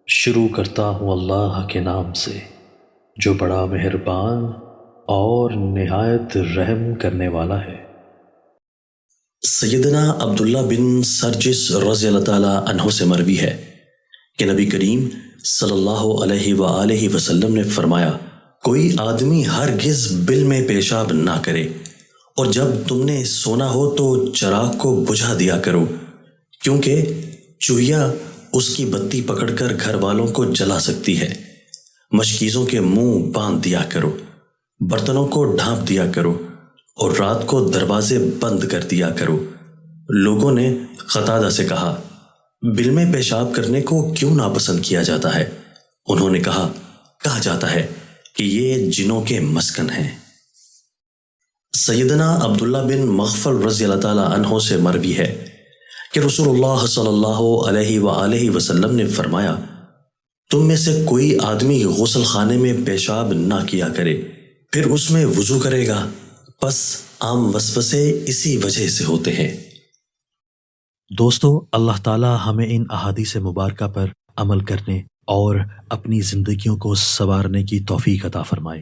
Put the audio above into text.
شروع کرتا ہوں اللہ کے نام سے جو بڑا مہربان اور نہایت رحم کرنے والا ہے۔ سیدنا عبداللہ بن سرجس رضی اللہ تعالیٰ عنہ سے مروی ہے کہ نبی کریم صلی اللہ علیہ وآلہ وسلم نے فرمایا، کوئی آدمی ہرگز بل میں پیشاب نہ کرے، اور جب تم نے سونا ہو تو چراغ کو بجھا دیا کرو، کیونکہ چوہیا اس کی بتی پکڑ کر گھر والوں کو جلا سکتی ہے۔ مشکیزوں کے منہ باندھ دیا کرو، برتنوں کو ڈھانپ دیا کرو، اور رات کو دروازے بند کر دیا کرو۔ لوگوں نے قتادہ سے کہا، بل میں پیشاب کرنے کو کیوں ناپسند کیا جاتا ہے؟ انہوں نے کہا جاتا ہے کہ یہ جنوں کے مسکن ہیں۔ سیدنا عبداللہ بن مغفل رضی اللہ تعالیٰ عنہ سے مروی ہے کہ رسول اللہ صلی اللہ علیہ وآلہ وسلم نے فرمایا، تم میں سے کوئی آدمی غسل خانے میں پیشاب نہ کیا کرے، پھر اس میں وضو کرے گا، پس عام وسوسے اسی وجہ سے ہوتے ہیں۔ دوستو، اللہ تعالی ہمیں ان احادیث مبارکہ پر عمل کرنے اور اپنی زندگیوں کو سنوارنے کی توفیق عطا فرمائے۔